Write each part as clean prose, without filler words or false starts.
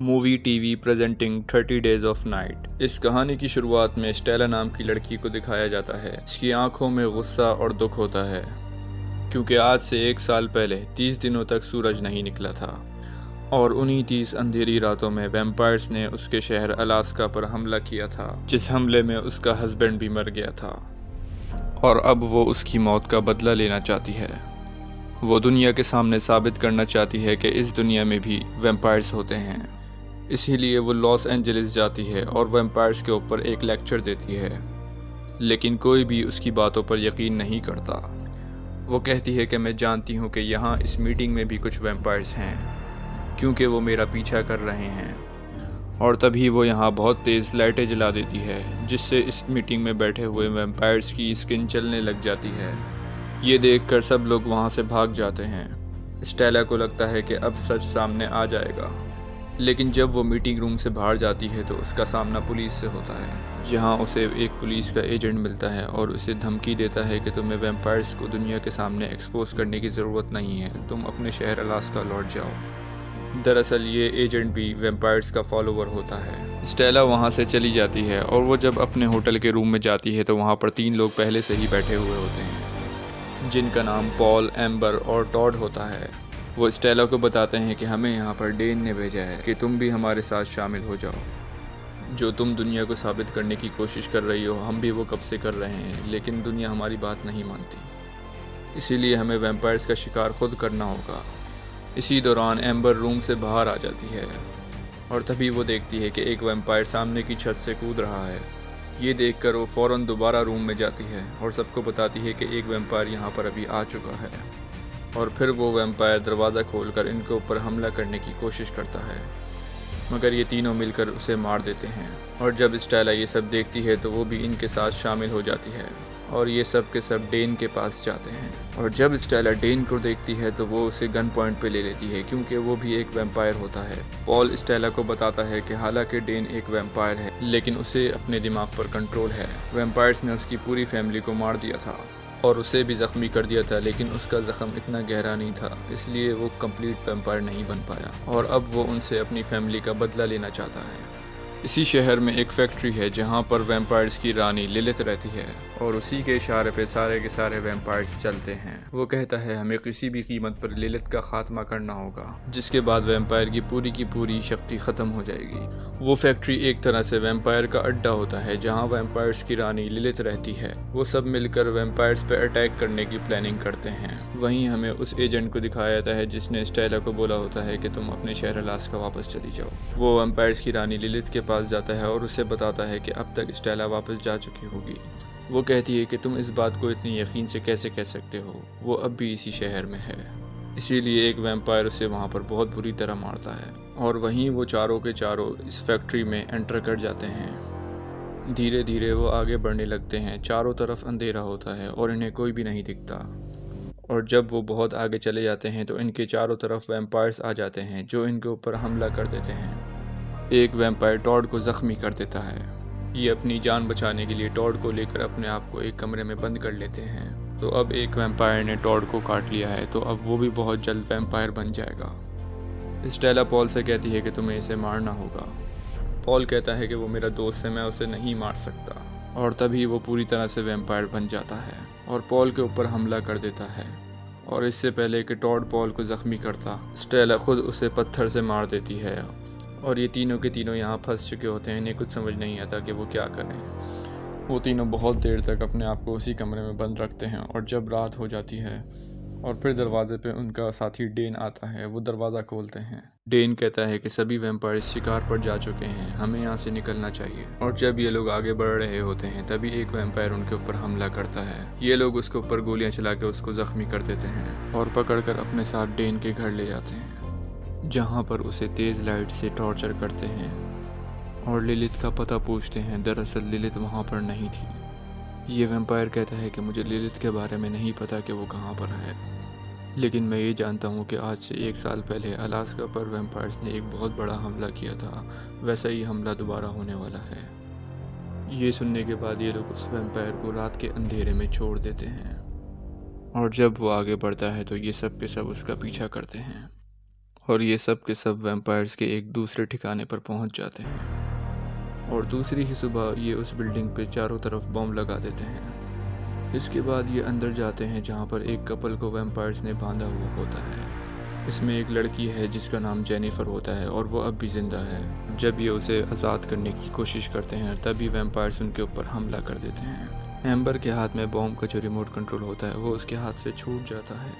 Movie TV presenting 30 days of night. इस कहानी की शुरुआत में स्टेला नाम की लड़की को दिखाया जाता है। इसकी आंखों में गुस्सा और दुख होता है क्योंकि आज से 1 साल पहले 30 दिनों तक सूरज नहीं निकला था और उन्हीं 30 अंधेरी रातों में वैम्पायर्स ने उसके शहर अलास्का पर हमला किया था, जिस हमले में उसका हस्बैंड भी मर गया था और अब वो उसकी मौत का बदला लेना चाहती है। वो दुनिया के सामने साबित करना चाहती है कि इस दुनिया में भी वैम्पायर्स होते हैं। इसीलिए वो लॉस एंजलिस जाती है और वैम्पायर्स के ऊपर एक लेक्चर देती है, लेकिन कोई भी उसकी बातों पर यकीन नहीं करता। वो कहती है कि मैं जानती हूँ कि यहाँ इस मीटिंग में भी कुछ वैम्पायर्स हैं क्योंकि वो मेरा पीछा कर रहे हैं। और तभी वो यहाँ बहुत तेज़ लाइटें जला देती है, जिससे इस मीटिंग में बैठे हुए वैम्पायर्स की स्किन चलने लग जाती है। ये देखकर सब लोग वहाँ से भाग जाते हैं। स्टेला को लगता है कि अब सच सामने आ जाएगा, लेकिन जब वो मीटिंग रूम से बाहर जाती है तो उसका सामना पुलिस से होता है, जहाँ उसे एक पुलिस का एजेंट मिलता है और उसे धमकी देता है कि तुम्हें वैम्पायर्स को दुनिया के सामने एक्सपोज करने की ज़रूरत नहीं है, तुम अपने शहर अलास्का लौट जाओ। दरअसल ये एजेंट भी वैम्पायर्स का फॉलोवर होता है। स्टेला वहाँ से चली जाती है और वो जब अपने होटल के रूम में जाती है तो वहाँ पर 3 लोग पहले से ही बैठे हुए होते हैं, जिनका नाम पॉल, एम्बर और टॉड होता है। वो स्टेला को बताते हैं कि हमें यहाँ पर डेन ने भेजा है कि तुम भी हमारे साथ शामिल हो जाओ। जो तुम दुनिया को साबित करने की कोशिश कर रही हो, हम भी वो कब से कर रहे हैं, लेकिन दुनिया हमारी बात नहीं मानती। इसीलिए हमें वैम्पायर्स का शिकार खुद करना होगा। इसी दौरान एम्बर रूम से बाहर आ जाती है और तभी वो देखती है कि एक वैम्पायर सामने की छत से कूद रहा है। ये देखकर वो फ़ौरन दोबारा रूम में जाती है और सबको बताती है कि एक वैम्पायर यहाँ पर अभी आ चुका है। और फिर वो वैम्पायर दरवाज़ा खोलकर इनके ऊपर हमला करने की कोशिश करता है, मगर ये तीनों मिलकर उसे मार देते हैं। और जब स्टेला ये सब देखती है तो वो भी इनके साथ शामिल हो जाती है और ये सब के सब डेन के पास जाते हैं। और जब स्टेला डेन को देखती है तो वो उसे गन पॉइंट पे ले लेती है क्योंकि वो भी एक वैम्पायर होता है। पॉल स्टेला को बताता है कि हालांकि डेन एक वैम्पायर है, लेकिन उसे अपने दिमाग पर कंट्रोल है। वैम्पायर्स ने उसकी पूरी फैमिली को मार दिया था और उसे भी ज़ख्मी कर दिया था, लेकिन उसका ज़ख्म इतना गहरा नहीं था, इसलिए वो कंप्लीट वैम्पायर नहीं बन पाया और अब वो उनसे अपनी फैमिली का बदला लेना चाहता है। इसी शहर में एक फैक्ट्री है जहाँ पर वैम्पायर्स की रानी लिलिथ रहती है और उसी के इशारे पे सारे के सारे वैम्पायर्स चलते हैं। वो कहता है हमें किसी भी कीमत पर लिलिथ का खात्मा करना होगा, जिसके बाद वैम्पायर की पूरी शक्ति ख़त्म हो जाएगी। वो फैक्ट्री एक तरह से वैम्पायर का अड्डा होता है जहाँ वैम्पायर्स की रानी लिलिथ रहती है। वो सब मिलकर वैम्पायर्स पे अटैक करने की प्लानिंग करते हैं। वहीं हमें उस एजेंट को दिखाया जाता है जिसने स्टेला को बोला होता है कि तुम अपने शहर अलास्का वापस चली जाओ। वो वैम्पायर्स की रानी लिलिथ के पास जाता है और उसे बताता है कि अब तक स्टेला वापस जा चुकी होगी। वो कहती है कि तुम इस बात को इतनी यकीन से कैसे कह सकते हो, वो अब भी इसी शहर में है। इसीलिए एक वैम्पायर उसे वहाँ पर बहुत बुरी तरह मारता है और वहीं वो चारों के चारों इस फैक्ट्री में एंटर कर जाते हैं। धीरे धीरे वो आगे बढ़ने लगते हैं। चारों तरफ अंधेरा होता है और इन्हें कोई भी नहीं दिखता। और जब वो बहुत आगे चले जाते हैं तो इनके चारों तरफ वैम्पायर्स आ जाते हैं जो इनके ऊपर हमला कर देते हैं। एक वैम्पायर टॉड को ज़ख्मी कर देता है। ये अपनी जान बचाने के लिए टॉड को लेकर अपने आप को एक कमरे में बंद कर लेते हैं। तो अब एक वैम्पायर ने टॉड को काट लिया है, तो अब वो भी बहुत जल्द वैम्पायर बन जाएगा। स्टेला पॉल से कहती है कि तुम्हें इसे मारना होगा। पॉल कहता है कि वो मेरा दोस्त है, मैं उसे नहीं मार सकता। और तभी वो पूरी तरह से वैम्पायर बन जाता है और पॉल के ऊपर हमला कर देता है। और इससे पहले कि टॉड पॉल को ज़ख्मी करता, स्टेला खुद उसे पत्थर से मार देती है। और ये तीनों के तीनों यहाँ फंस चुके होते हैं। इन्हें कुछ समझ नहीं आता कि वो क्या करें। वो तीनों बहुत देर तक अपने आप को उसी कमरे में बंद रखते हैं और जब रात हो जाती है और फिर दरवाजे पे उनका साथी डेन आता है, वो दरवाज़ा खोलते हैं। डेन कहता है कि सभी वैम्पायर्स शिकार पर जा चुके हैं, हमें यहाँ से निकलना चाहिए। और जब ये लोग आगे बढ़ रहे होते हैं तभी एक वैम्पायर उनके ऊपर हमला करता है। ये लोग उसके ऊपर गोलियां चला के उसको ज़ख्मी कर देते हैं और पकड़कर अपने साथ डेन के घर ले जाते हैं, जहाँ पर उसे तेज़ लाइट से टॉर्चर करते हैं और लिलिथ का पता पूछते हैं। दरअसल लिलिथ वहाँ पर नहीं थी। ये वैम्पायर कहता है कि मुझे लिलिथ के बारे में नहीं पता कि वो कहाँ पर है, लेकिन मैं ये जानता हूँ कि आज से 1 साल पहले अलास्का पर वैम्पायर्स ने एक बहुत बड़ा हमला किया था, वैसा ही हमला दोबारा होने वाला है। ये सुनने के बाद ये लोग उस वैम्पायर को रात के अंधेरे में छोड़ देते हैं और जब वो आगे बढ़ता है तो ये सब के सब उसका पीछा करते हैं और ये सब के सब वैम्पायर्स के एक दूसरे ठिकाने पर पहुंच जाते हैं और दूसरी ही सुबह ये उस बिल्डिंग पे चारों तरफ बम लगा देते हैं। इसके बाद ये अंदर जाते हैं जहाँ पर एक कपल को वैम्पायर्स ने बांधा हुआ होता है। इसमें एक लड़की है जिसका नाम जेनिफर होता है और वो अब भी ज़िंदा है। जब ये उसे आज़ाद करने की कोशिश करते हैं तभी वैम्पायर्स उनके ऊपर हमला कर देते हैं। एम्बर के हाथ में बॉम्ब का जो रिमोट कंट्रोल होता है वो उसके हाथ से छूट जाता है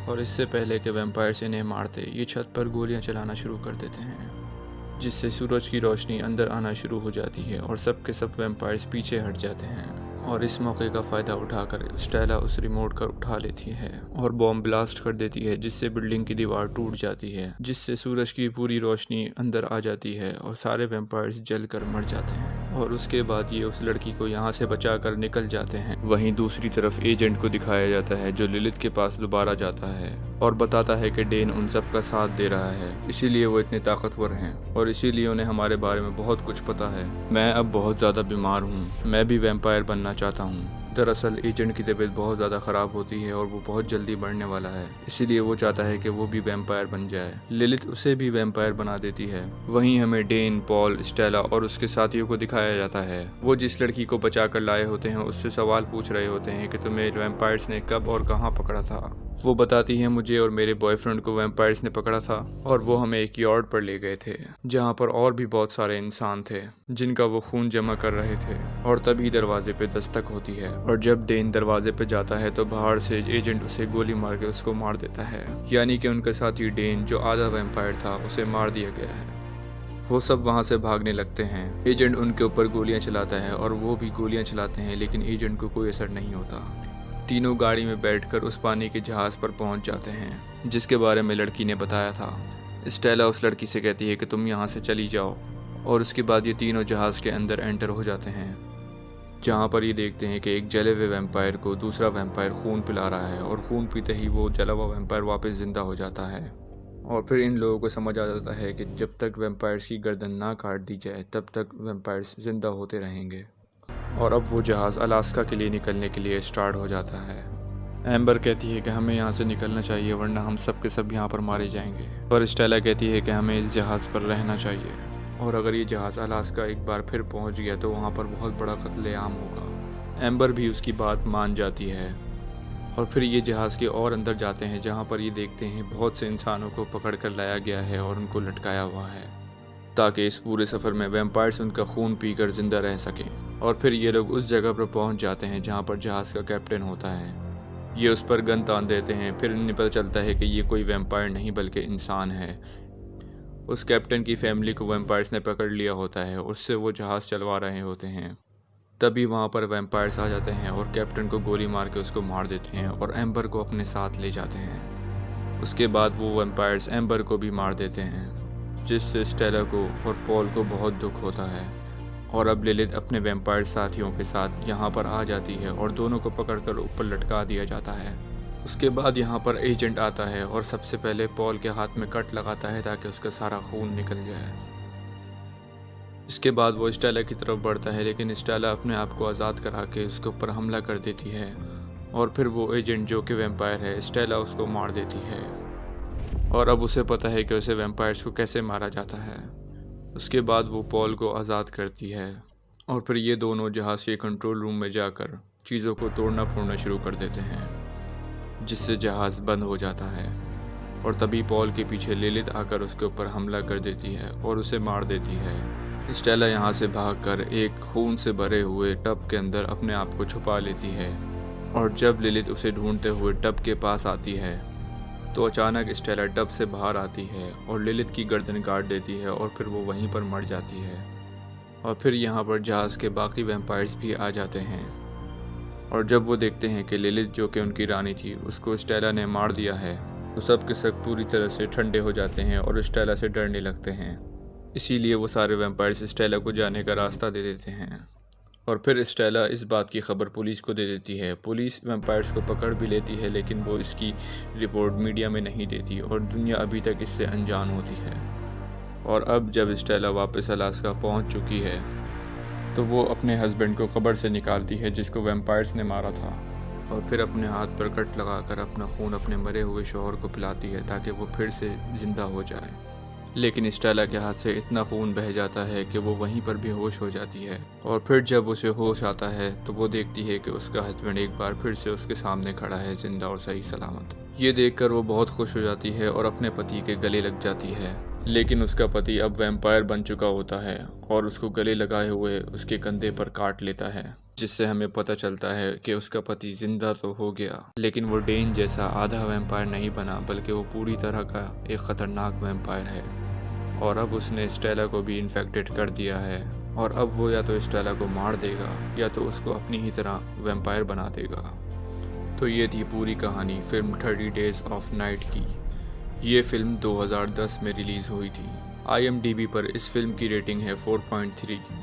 और इससे पहले कि वैम्पायर्स इन्हें मारते ये छत पर गोलियां चलाना शुरू कर देते हैं, जिससे सूरज की रोशनी अंदर आना शुरू हो जाती है और सब के सब वैम्पायर्स पीछे हट जाते हैं। और इस मौके का फ़ायदा उठाकर स्टेला उस रिमोट को उठा लेती है और बॉम्ब ब्लास्ट कर देती है, जिससे बिल्डिंग की दीवार टूट जाती है, जिससे सूरज की पूरी रोशनी अंदर आ जाती है और सारे वैम्पायर्स जलकर मर जाते हैं। और उसके बाद ये उस लड़की को यहाँ से बचाकर निकल जाते हैं। वहीं दूसरी तरफ एजेंट को दिखाया जाता है जो लिलिथ के पास दोबारा जाता है और बताता है कि डेन उन सब का साथ दे रहा है, इसीलिए वो इतने ताकतवर हैं और इसीलिए उन्हें हमारे बारे में बहुत कुछ पता है। मैं अब बहुत ज़्यादा बीमार हूँ, मैं भी वैम्पायर बनना चाहता हूँ। दरअसल एजेंट की तबीयत बहुत ज़्यादा ख़राब होती है और वो बहुत जल्दी बढ़ने वाला है, इसीलिए वो चाहता है कि वो भी वैम्पायर बन जाए। लिलिथ उसे भी वैम्पायर बना देती है। वहीं हमें डेन, पॉल, स्टेला और उसके साथियों को दिखाया जाता है। वो जिस लड़की को बचा कर लाए होते हैं उससे सवाल पूछ रहे होते हैं कि तुम्हें वैम्पायर्स ने कब और कहाँ पकड़ा था। वो बताती है मुझे और मेरे बॉयफ्रेंड को वैम्पायर्स ने पकड़ा था और वो हमें एक यार्ड पर ले गए थे जहाँ पर और भी बहुत सारे इंसान थे जिनका वो खून जमा कर रहे थे। और तभी दरवाजे पे दस्तक होती है और जब डेन दरवाजे पे जाता है तो बाहर से एजेंट उसे गोली मार के उसको मार देता है, यानी कि उनके साथी डेन जो आधा वैम्पायर था उसे मार दिया गया है। वो सब वहाँ से भागने लगते हैं। एजेंट उनके ऊपर गोलियां चलाता है और वो भी गोलियां चलाते हैं, लेकिन एजेंट को कोई असर नहीं होता। तीनों गाड़ी में बैठकर उस पानी के जहाज़ पर पहुंच जाते हैं जिसके बारे में लड़की ने बताया था। स्टेला उस लड़की से कहती है कि तुम यहाँ से चली जाओ और उसके बाद ये तीनों जहाज़ के अंदर एंटर हो जाते हैं, जहाँ पर ये देखते हैं कि एक जले हुए वैम्पायर को दूसरा वैम्पायर खून पिला रहा है और खून पीते ही वो जला हुआ वैम्पायर वापस ज़िंदा हो जाता है। और फिर इन लोगों को समझ आ जाता है कि जब तक वैम्पायर्स की गर्दन ना काट दी जाए तब तक वैम्पायर्स ज़िंदा होते रहेंगे। और अब वो जहाज़ अलास्का के लिए निकलने के लिए स्टार्ट हो जाता है। एम्बर कहती है कि हमें यहाँ से निकलना चाहिए वरना हम सब के सब यहाँ पर मारे जाएंगे। और स्टेला कहती है कि हमें इस जहाज़ पर रहना चाहिए और अगर ये जहाज़ अलास्का एक बार फिर पहुँच गया तो वहाँ पर बहुत बड़ा कत्लेआम होगा। एम्बर भी उसकी बात मान जाती है और फिर ये जहाज़ के और अंदर जाते हैं जहाँ पर ये देखते हैं बहुत से इंसानों को पकड़ कर लाया गया है और उनको लटकाया हुआ है ताकि इस पूरे सफ़र में वैम्पायर्स उनका खून पीकर ज़िंदा रह सकें। और फिर ये लोग उस जगह पर पहुँच जाते हैं जहाँ पर जहाज़ का कैप्टन होता है। ये उस पर गन तान देते हैं। फिर इन्हें पता चलता है कि ये कोई वैम्पायर नहीं बल्कि इंसान है। उस कैप्टन की फैमिली को वैम्पायर्स ने पकड़ लिया होता है, उससे वो जहाज़ चलवा रहे होते हैं। तभी वहाँ पर वैम्पायर्स आ जाते हैं और कैप्टन को गोली मार के उसको मार देते हैं और एम्बर को अपने साथ ले जाते हैं। उसके बाद वो वैम्पायर्स एम्बर को भी मार देते हैं, जिससे स्टेला को और पॉल को बहुत दुख होता है। और अब लिलिथ अपने वैम्पायर साथियों के साथ यहाँ पर आ जाती है और दोनों को पकड़कर ऊपर लटका दिया जाता है। उसके बाद यहाँ पर एजेंट आता है और सबसे पहले पॉल के हाथ में कट लगाता है ताकि उसका सारा खून निकल जाए। इसके बाद वो स्टेला की तरफ बढ़ता है, लेकिन स्टेला अपने आप को आज़ाद करा के उसके ऊपर हमला कर देती है और फिर वो एजेंट जो कि वैम्पायर है स्टेला उसको मार देती है। और अब उसे पता है कि उसे वैम्पायर्स को कैसे मारा जाता है। उसके बाद वो पॉल को आज़ाद करती है और फिर ये दोनों जहाज़ के कंट्रोल रूम में जाकर चीज़ों को तोड़ना फोड़ना शुरू कर देते हैं, जिससे जहाज़ बंद हो जाता है। और तभी पॉल के पीछे लिलिथ आकर उसके ऊपर हमला कर देती है और उसे मार देती है। स्टेला यहाँ से भागकर एक खून से भरे हुए टब के अंदर अपने आप को छुपा लेती है और जब लिलिथ उसे ढूंढते हुए टब के पास आती है तो अचानक स्टेला टब से बाहर आती है और लिलिथ की गर्दन काट देती है और फिर वो वहीं पर मर जाती है। और फिर यहाँ पर जहाज़ के बाकी वैम्पायर्स भी आ जाते हैं और जब वो देखते हैं कि लिलिथ जो कि उनकी रानी थी उसको स्टेला ने मार दिया है तो सब के सब पूरी तरह से ठंडे हो जाते हैं और स्टेला से डरने लगते हैं। इसीलिए वो सारे वैम्पायर्स स्टेला को जाने का रास्ता दे देते हैं और फिर स्टेला इस बात की खबर पुलिस को दे देती है। पुलिस वैम्पायर्स को पकड़ भी लेती है, लेकिन वो इसकी रिपोर्ट मीडिया में नहीं देती और दुनिया अभी तक इससे अनजान होती है। और अब जब स्टेला वापस अलास्का पहुंच चुकी है तो वो अपने हस्बैंड को कब्र से निकालती है जिसको वैम्पायर्स ने मारा था। और फिर अपने हाथ पर कट लगाकर अपना खून अपने मरे हुए शौहर को पिलाती है ताकि वो फिर से जिंदा हो जाए। लेकिन स्टेला के हाथ से इतना खून बह जाता है कि वो वहीं पर बेहोश हो जाती है और फिर जब उसे होश आता है तो वो देखती है कि उसका हस्बैंड एक बार फिर से उसके सामने खड़ा है, जिंदा और सही सलामत। ये देखकर वो बहुत खुश हो जाती है और अपने पति के गले लग जाती है। लेकिन उसका पति अब वैम्पायर बन चुका होता है और उसको गले लगाए हुए उसके कंधे पर काट लेता है, जिससे हमें पता चलता है कि उसका पति जिंदा तो हो गया, लेकिन वो डेन जैसा आधा वैम्पायर नहीं बना, बल्कि वो पूरी तरह का एक खतरनाक वैम्पायर है। और अब उसने स्टेला को भी इन्फेक्टेड कर दिया है और अब वो या तो स्टेला को मार देगा या तो उसको अपनी ही तरह वैम्पायर बना देगा। तो ये थी पूरी कहानी फिल्म 30 डेज ऑफ नाइट की। ये फिल्म 2010 में रिलीज़ हुई थी। IMDb पर इस फिल्म की रेटिंग है 4.3।